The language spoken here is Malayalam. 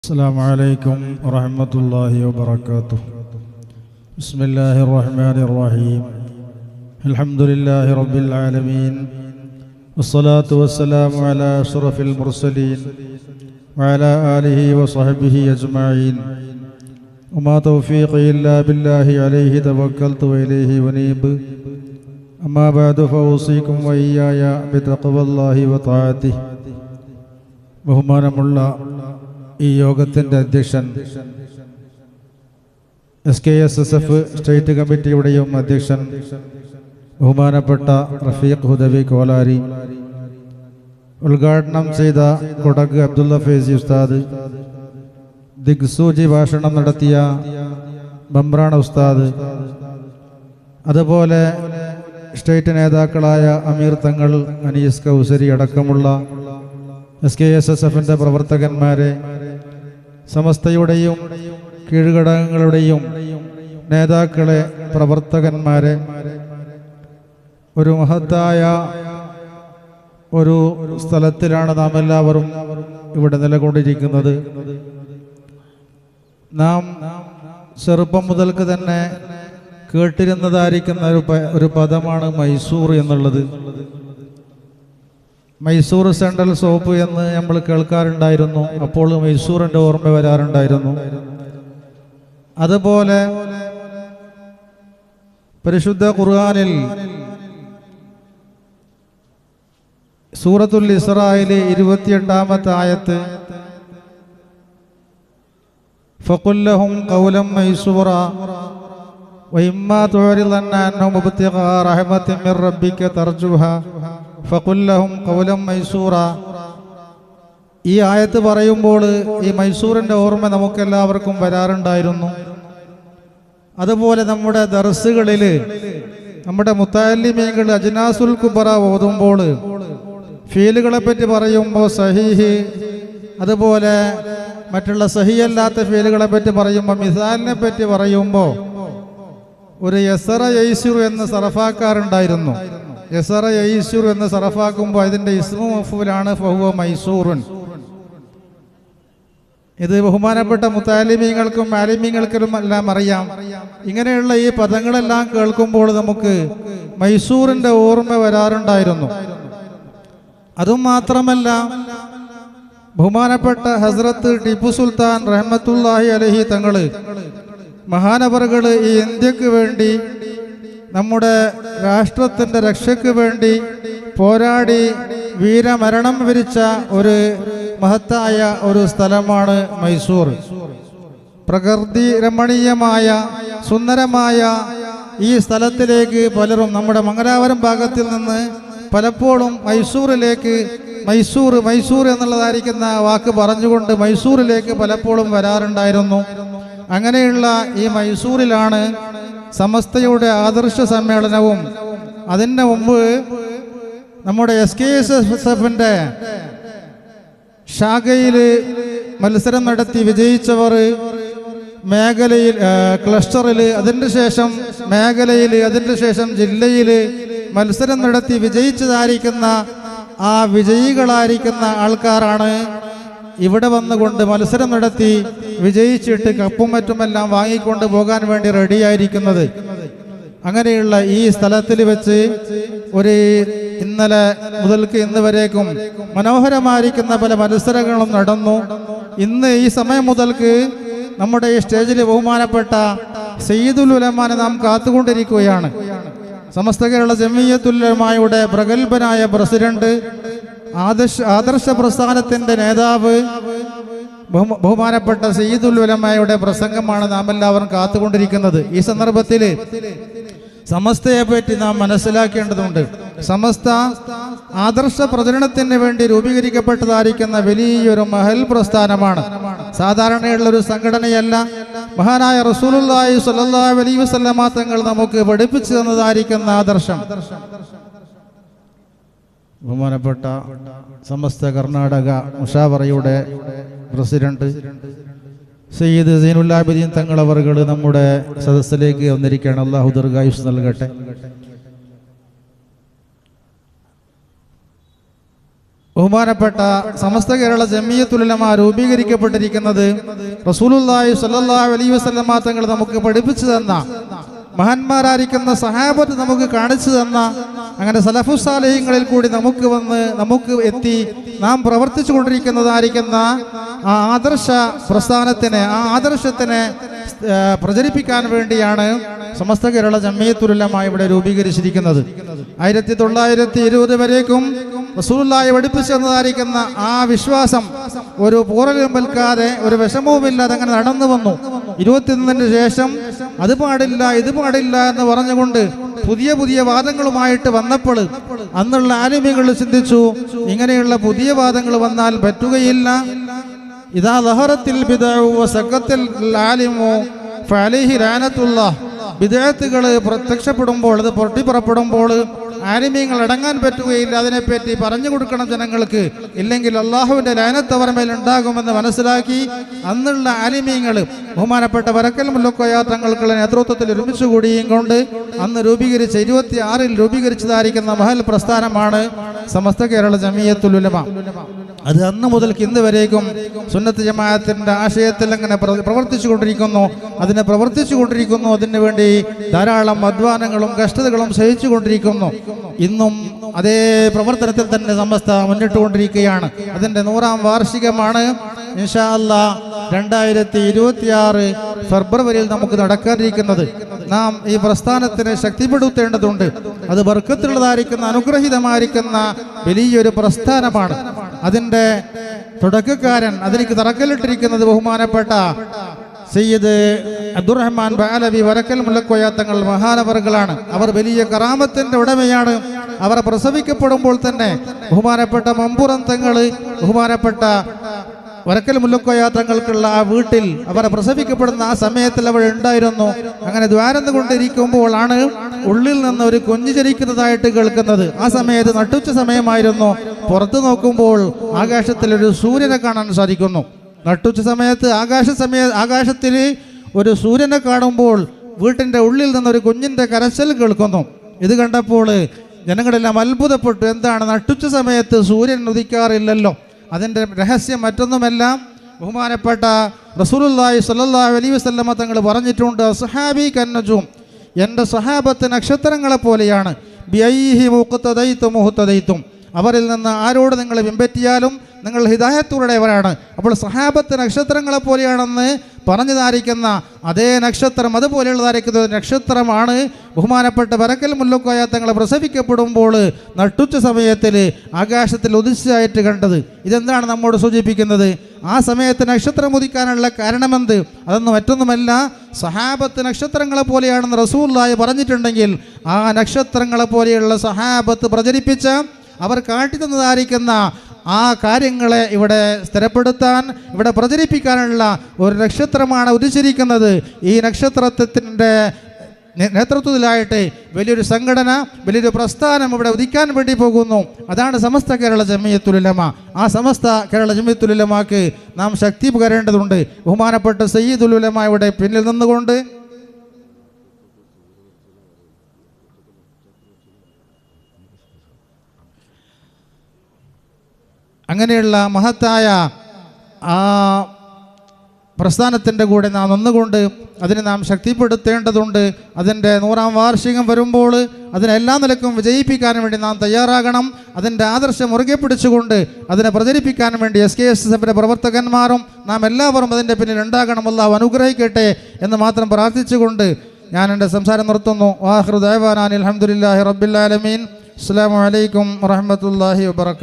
السلام عليكم ورحمة الله وبركاته. بسم الله الرحمن الرحيم. الحمد لله رب العالمين، والصلاة والسلام على أشرف المرسلين وعلى آله وصحبه أجمعين. وما توفيقي إلا بالله، عليه توكلت وإليه ونيب. أما بعد فأوصيكم وإياي بتقوى الله وطاعته. ബഹുമാനമുള്ള ഈ യോഗത്തിൻ്റെ അധ്യക്ഷൻ, SKSSF സ്റ്റേറ്റ് കമ്മിറ്റിയുടെയും അധ്യക്ഷൻ ബഹുമാനപ്പെട്ട റഫീഖ് ഹുദവി കോലാരി, ഉദ്ഘാടനം ചെയ്ത കൊടക് അബ്ദുള്ള ഫൈസി ഉസ്താദ്, ദിഗ്സൂചി ഭാഷണം നടത്തിയ ബംബ്രാണ ഉസ്താദ്, അതുപോലെ സ്റ്റേറ്റ് നേതാക്കളായ അമീർ തങ്ങൾ, അനീസ് കൗസരി അടക്കമുള്ള SKSSFൻ്റെ പ്രവർത്തകന്മാരെ, സമസ്തയുടെയും കീഴ്ഘടകങ്ങളുടെയും നേതാക്കളെ, പ്രവർത്തകന്മാരെ, ഒരു മഹത്തായ ഒരു സ്ഥലത്തിലാണ് നാം എല്ലാവരും ഇവിടെ നിലകൊണ്ടിരിക്കുന്നത്. നാം ചെറുപ്പം മുതൽക്ക് തന്നെ കേട്ടിരുന്നതായിരിക്കുന്ന ഒരു പദമാണ് മൈസൂർ എന്നുള്ളത്. മൈസൂർ സെൻട്രൽ സോപ്പ് എന്ന് നമ്മൾ കേൾക്കാറുണ്ടായിരുന്നു. അപ്പോൾ മൈസൂറിൻ്റെ ഓർമ്മ വരാറുണ്ടായിരുന്നു. അതുപോലെ പരിശുദ്ധ ഖുർആനിൽ സൂറത്തുൽ ഇസ്രായിലെ 28-ാമത്തെ ആയത്ത്, ഫഖുല്ലഹും ഖൗലൻ മൈസൂറ വഇമ്മാ തുഅരിദന്ന അൻഹും ഇബ്തിഗാ റഹ്മത്തിൻ മിർ റബ്ബിക തർജുഹാ ഫഖുല്ലഹും ഖൗലൻ മൈസൂറ. ഈ ആയത്ത് പറയുമ്പോൾ ഈ മൈസൂറിൻ്റെ ഓർമ്മ നമുക്കെല്ലാവർക്കും വരാറുണ്ടായിരുന്നു. അതുപോലെ നമ്മുടെ ദർസുകളിൽ നമ്മുടെ മുത്തഅല്ലിമീങ്ങൾ അജ്നാസുൽ കുബറ ഓതുമ്പോൾ ഫീലുകളെ പറ്റി പറയുമ്പോൾ സഹീഹ്, അതുപോലെ മറ്റുള്ള സഹിയല്ലാത്ത ഫീലുകളെ പറ്റി പറയുമ്പോൾ, മിസാലിനെ പറ്റി പറയുമ്പോൾ ഒരു യസറ യൈസുർ എന്ന് സറഫാക്കാറുണ്ടായിരുന്നു. യസറ യൈസുർ എന്ന് സറഫാക്കുമ്പോൾ ഇതിൻ്റെ ഇസ്മു മഫൂലാണ് ഫഹുവ മൈസൂറുൻ. ഇത് ബഹുമാനപ്പെട്ട മുത്തഅല്ലിമീങ്ങൾക്കും ആലിമീങ്ങൾക്കും എല്ലാം അറിയാം. ഇങ്ങനെയുള്ള ഈ പദങ്ങളെല്ലാം കേൾക്കുമ്പോൾ നമുക്ക് മൈസൂറിൻ്റെ ഓർമ്മ വരാറുണ്ടായിരുന്നു. അതും മാത്രമല്ല, ബഹുമാനപ്പെട്ട ഹസ്രത്ത് ടിപ്പു സുൽത്താൻ റഹ്മത്തുള്ളാഹി അലൈഹി തങ്ങള് മഹാനവറുകൾ ഈ ഇന്ത്യക്ക് വേണ്ടി, നമ്മുടെ രാഷ്ട്രത്തിൻ്റെ രക്ഷയ്ക്ക് വേണ്ടി പോരാടി വീരമരണം വരിച്ച ഒരു മഹത്തായ ഒരു സ്ഥലമാണ് മൈസൂർ. പ്രകൃതി രമണീയമായ സുന്ദരമായ ഈ സ്ഥലത്തിലേക്ക് പലരും നമ്മുടെ മംഗലാപുരം ഭാഗത്തിൽ നിന്ന് പലപ്പോഴും മൈസൂറിലേക്ക്, മൈസൂർ മൈസൂർ എന്നുള്ളതായിരിക്കുന്ന വാക്ക് പറഞ്ഞുകൊണ്ട് മൈസൂറിലേക്ക് പലപ്പോഴും വരാറുണ്ടായിരുന്നു. അങ്ങനെയുള്ള ഈ മൈസൂരിലാണ് സമസ്തയുടെ ആദർശ സമ്മേളനവും, അതിൻ്റെ മുമ്പ് നമ്മുടെ SKSSFൻ്റെ ശാഖയിൽ മത്സരം നടത്തി വിജയിച്ചവർ മേഖലയിൽ, ക്ലസ്റ്ററിൽ, അതിൻ്റെ ശേഷം മേഖലയിൽ, അതിൻ്റെ ശേഷം ജില്ലയിൽ മത്സരം നടത്തി വിജയിച്ചതായിരിക്കുന്ന ആ വിജയികളായിരിക്കുന്ന ആൾക്കാരാണ് ഇവിടെ വന്നുകൊണ്ട് മത്സരം നടത്തി വിജയിച്ചിട്ട് കപ്പും മറ്റുമെല്ലാം വാങ്ങിക്കൊണ്ട് പോകാൻ വേണ്ടി റെഡിയായിരിക്കുന്നത്. അങ്ങനെയുള്ള ഈ സ്ഥലത്തിൽ വെച്ച് ഒരു ഇന്നലെ മുതൽക്ക് ഇന്ന് വരേക്കും മനോഹരമായിരിക്കുന്ന പല മത്സരങ്ങളും നടന്നു. ഇന്ന് ഈ സമയം മുതൽക്ക് നമ്മുടെ ഈ സ്റ്റേജിൽ ബഹുമാനപ്പെട്ട സയ്യിദുൽ ഉലമാനെ നാം കാത്തുകൊണ്ടിരിക്കുകയാണ്. സമസ്ത കേരള ജമിയത്തുൽ ഉലമായുടെ പ്രഗത്ഭനായ പ്രസിഡന്റ്, ആദർശ പ്രസ്ഥാനത്തിന്റെ നേതാവ്, ബഹുമാനപ്പെട്ട സയ്യിദുൽ ഉലമായുടെ പ്രസംഗമാണ് നാം എല്ലാവരും കാത്തുകൊണ്ടിരിക്കുന്നത്. ഈ സന്ദർഭത്തിൽ സമസ്തയെ പറ്റി നാം മനസ്സിലാക്കേണ്ടതുണ്ട്. സമസ്ത ആദർശ പ്രചരണത്തിന് വേണ്ടി രൂപീകരിക്കപ്പെട്ടതായിരിക്കുന്ന വലിയൊരു മഹൽ പ്രസ്ഥാനമാണ്. സാധാരണയുള്ള ഒരു സംഘടനയല്ല. മഹാനായ റസൂലുള്ളാഹി സ്വല്ലല്ലാഹു അലൈഹി വസല്ലമ തങ്ങൾ നമുക്ക് പഠിപ്പിച്ചു തന്നതായിരിക്കുന്ന ആദർശം. ബഹുമാനപ്പെട്ട സമസ്ത കർണാടക മുഷാവറയുടെ പ്രസിഡന്റ് സയ്യിദ് സൈനുൽ ആബിദീൻ തങ്ങൾ അവർകൾ നമ്മുടെ സദസ്സിലേക്ക് വന്നിരിക്കുകയാണ്. അല്ലാഹു ദീർഘായുസ്സ് നൽകട്ടെ. ബഹുമാനപ്പെട്ട സമസ്ത കേരള ജമിയത്തുൽ ഉലമ രൂപീകരിക്കപ്പെട്ടിരിക്കുന്നത് റസൂലുള്ളാഹി സ്വല്ലല്ലാഹു അലൈഹി വസല്ലമ തങ്ങൾ നമുക്ക് പഠിപ്പിച്ചു തന്ന, മഹാന്മാരായിരിക്കുന്ന സഹാബത്ത് നമുക്ക് കാണിച്ചു തന്ന, അങ്ങനെ സലഫുസ് സാലിഹീങ്ങളിൽ കൂടി നമുക്ക് എത്തി നാം പ്രവർത്തിച്ചു കൊണ്ടിരിക്കുന്നതായിരിക്കുന്ന ആ ആദർശ പ്രസ്ഥാനത്തിനെ, ആ ആദർശത്തിനെ പ്രചരിപ്പിക്കാൻ വേണ്ടിയാണ് സമസ്ത കേരള ജമിയത്തുൽ ഉലമ ഇവിടെ രൂപീകരിച്ചിരിക്കുന്നത്. 1920 വരേക്കും റസൂലുള്ളാഹി പഠിപ്പിച്ചു തന്നതായിരിക്കുന്ന ആ വിശ്വാസം ഒരു പോറലും വെൽക്കാതെ, ഒരു വിഷമവുമില്ലാതെ അങ്ങനെ നടന്നു വന്നു. 21 ശേഷം അത് പാടില്ല ഇത് പാടില്ല എന്ന് പറഞ്ഞുകൊണ്ട് പുതിയ പുതിയ വാദങ്ങളുമായിട്ട് വന്നപ്പോൾ അന്നുള്ള ആലിമീങ്ങൾ ചിന്തിച്ചു, ഇങ്ങനെയുള്ള പുതിയ വാദങ്ങൾ വന്നാൽ പറ്റുകയില്ല. ഇദാ ലഹറത്തിൽ ബിദ്അഉ വസഖത്തിൽ ആലിമു ഫഅലൈഹി ലാനത്തുല്ലാഹ്. ബിദ്അത്തുകൾ പ്രത്യക്ഷപ്പെടുമ്പോൾ, അത് പൊട്ടിപ്പുറപ്പെടുമ്പോൾ ആലിമീങ്ങൾ അടങ്ങാൻ പറ്റുകയില്ല. അതിനെപ്പറ്റി പറഞ്ഞു കൊടുക്കണം ജനങ്ങൾക്ക്, ഇല്ലെങ്കിൽ അള്ളാഹുവിൻ്റെ ലാനത്ത് അവർ മേൽ ഉണ്ടാകുമെന്ന് മനസ്സിലാക്കി അന്നുള്ള ആലിമീങ്ങൾ ബഹുമാനപ്പെട്ട വരക്കൽ മുല്ലക്കോയ തങ്ങൾക്കുള്ള നേതൃത്വത്തിൽ ഒരുമിച്ച് കൂടിയും കൊണ്ട് അന്ന് രൂപീകരിച്ച 26 രൂപീകരിച്ചതായിരിക്കുന്ന മഹൽ പ്രസ്ഥാനമാണ് സമസ്ത കേരള ജമിയത്തുൽ ഉലമ. അത് അന്ന് മുതൽക്ക് ഇന്ന് വരേക്കും സുന്നത്ത് ജമാഅത്തിന്റെ ആശയത്തിൽ അങ്ങനെ പ്രവർത്തിച്ചു കൊണ്ടിരിക്കുന്നു. അതിനു വേണ്ടി ധാരാളം അധ്വാനങ്ങളും കഷ്ടതകളും സഹിച്ചു കൊണ്ടിരിക്കുന്നു. ഇന്നും അതേ പ്രവർത്തനത്തിൽ തന്നെ സമസ്ത മുന്നിട്ടുകൊണ്ടിരിക്കുകയാണ്. അതിന്റെ 100ാം വാർഷികമാണ് ഇൻഷാ അല്ലാഹ് 2026 ഫെബ്രുവരിയിൽ നമുക്ക് നടക്കാനിരിക്കുന്നത്. നാം ഈ പ്രസ്ഥാനത്തിനെ ശക്തിപ്പെടുത്തേണ്ടതുണ്ട്. അത് ബർക്കത്തുള്ളതായിരിക്കുന്ന, അനുഗ്രഹീതമായിരിക്കുന്ന വലിയൊരു പ്രസ്ഥാനമാണ്. അതിൻ്റെ തുടക്കക്കാരൻ, അതിലേക്ക് തറക്കല്ലിട്ടിരിക്കുന്നത് ബഹുമാനപ്പെട്ട സയ്യിദ് അബ്ദുറഹ്മാൻ ബഅലവി വരക്കൽ മുല്ലക്കോയ തങ്ങൾ മഹാനവറുകളാണ്. അവർ വലിയ കറാമത്തിന്റെ ഉടമയാണ്. അവർ പ്രസവിക്കപ്പെടുമ്പോൾ തന്നെ ബഹുമാനപ്പെട്ട മമ്പുറം തങ്ങൾ, ബഹുമാനപ്പെട്ട വരക്കൽ മുല്ലക്കോയ തങ്ങൾക്കുള്ള ആ വീട്ടിൽ അവർ പ്രസവിക്കപ്പെടുന്ന ആ സമയത്തിൽ അവർ ഉണ്ടായിരുന്നു. അങ്ങനെ ദ്വാരന്ന് കൊണ്ടിരിക്കുമ്പോഴാണ് ഉള്ളിൽ നിന്ന് ഒരു കുഞ്ഞു ജനിക്കുന്നതായിട്ട് കേൾക്കുന്നത്. ആ സമയത്ത് നട്ടുച്ച സമയമായിരുന്നു. പുറത്തു നോക്കുമ്പോൾ ആകാശത്തിൽ ഒരു സൂര്യനെ കാണാൻ സാധിക്കുന്നു. നട്ടുച്ച സമയത്ത് ആകാശത്തിൽ ഒരു സൂര്യനെ കാണുമ്പോൾ വീട്ടിൻ്റെ ഉള്ളിൽ നിന്നൊരു കുഞ്ഞിൻ്റെ കരച്ചിൽ കേൾക്കുന്നു. ഇത് കണ്ടപ്പോൾ ജനങ്ങളെല്ലാം അത്ഭുതപ്പെട്ടു. എന്താണ്, നട്ടുച്ച സമയത്ത് സൂര്യൻ ഉദിക്കാറില്ലല്ലോ. അതിൻ്റെ രഹസ്യം മറ്റൊന്നുമല്ല, ബഹുമാനപ്പെട്ട റസൂലുള്ളാഹി സ്വല്ലല്ലാഹു അലൈഹി വസല്ലമ തങ്ങൾ പറഞ്ഞിട്ടുണ്ട്, സഹാബി കന്നജൂം, എൻ്റെ സഹാബത്ത് നക്ഷത്രങ്ങളെ പോലെയാണ്. ബിഅയ്യിഹി മുഖ്തദൈതും മുഹ്തദൈതും, അവരിൽ നിന്ന് ആരോട് നിങ്ങൾ പിൻപറ്റിയാലും നിങ്ങൾ ഹിദായത്തുള്ളവരാണ്. അപ്പോൾ സഹാബത്ത് നക്ഷത്രങ്ങളെ പോലെയാണെന്ന് പറഞ്ഞതായിരിക്കുന്ന അതേ നക്ഷത്രം, അതുപോലെയുള്ളതായിരിക്കുന്ന ഒരു നക്ഷത്രമാണ് ബഹുമാനപ്പെട്ട വരക്കൽ മുല്ലക്കോയ തങ്ങൾ പ്രസവിക്കപ്പെടുമ്പോൾ നട്ടുച്ച സമയത്തിൽ ആകാശത്തിൽ ഉദിച്ചതായിട്ട് കണ്ടത്. ഇതെന്താണ് നമ്മോട് സൂചിപ്പിക്കുന്നത്? ആ സമയത്ത് നക്ഷത്രം ഉദിക്കാനുള്ള കാരണമെന്ത്? അതൊന്നും മറ്റൊന്നുമല്ല, സഹാബത്ത് നക്ഷത്രങ്ങളെ പോലെയാണെന്ന് റസൂലുള്ളാഹി പറഞ്ഞിട്ടുണ്ടെങ്കിൽ ആ നക്ഷത്രങ്ങളെ പോലെയുള്ള സഹാബത്ത് പ്രചരിപ്പിച്ച, അവർ കാട്ടിത്തന്നതായിരിക്കുന്ന ആ കാര്യങ്ങളെ ഇവിടെ സ്ഥിരപ്പെടുത്താൻ, ഇവിടെ പ്രചരിപ്പിക്കാനുള്ള ഒരു നക്ഷത്രമാണ് ഉദിച്ചിരിക്കുന്നത്. ഈ നക്ഷത്രത്തിൻ്റെ നേതൃത്വത്തിലായിട്ട് വലിയൊരു സംഘടന, വലിയൊരു പ്രസ്ഥാനം ഇവിടെ ഉദിക്കാൻ വേണ്ടി പോകുന്നു. അതാണ് സമസ്ത കേരള ജമിയത്തുൽ ഉലമ. ആ സമസ്ത കേരള ജമിയത്തുൽ ഉലമക്ക് നാം ശക്തി പകരേണ്ടതുണ്ട്. ബഹുമാനപ്പെട്ട സയ്യിദുൽ ഉലമ ഇവിടെ പിന്നിൽ നിന്നുകൊണ്ട് അങ്ങനെയുള്ള മഹത്തായ ആ പ്രസ്ഥാനത്തിൻ്റെ കൂടെ നാം നിന്നുകൊണ്ട് അതിനെ നാം ശക്തിപ്പെടുത്തേണ്ടതുണ്ട്. അതിൻ്റെ 100ാം വാർഷികം വരുമ്പോൾ അതിനെല്ലാ നിലക്കും വിജയിപ്പിക്കാൻ വേണ്ടി നാം തയ്യാറാകണം. അതിൻ്റെ ആദർശം മുറുകെ പിടിച്ചുകൊണ്ട് അതിനെ പ്രചരിപ്പിക്കാൻ വേണ്ടി SKSSFിൻ്റെ പ്രവർത്തകന്മാരും നാം എല്ലാവരും അതിൻ്റെ പിന്നിൽ ഉണ്ടാകണം. അല്ലാഹു അനുഗ്രഹിക്കട്ടെ എന്ന് മാത്രം പ്രാർത്ഥിച്ചുകൊണ്ട് ഞാൻ എൻ്റെ സംസാരം നിർത്തുന്നു. വാഹിറു ദഅ്വാനാ അൽഹംദുലില്ലാഹി റബ്ബിൽ ആലമീൻ. അസ്സലാമു അലൈക്കും വറഹ്മത്തുള്ളാഹി വബറകാതുഹു.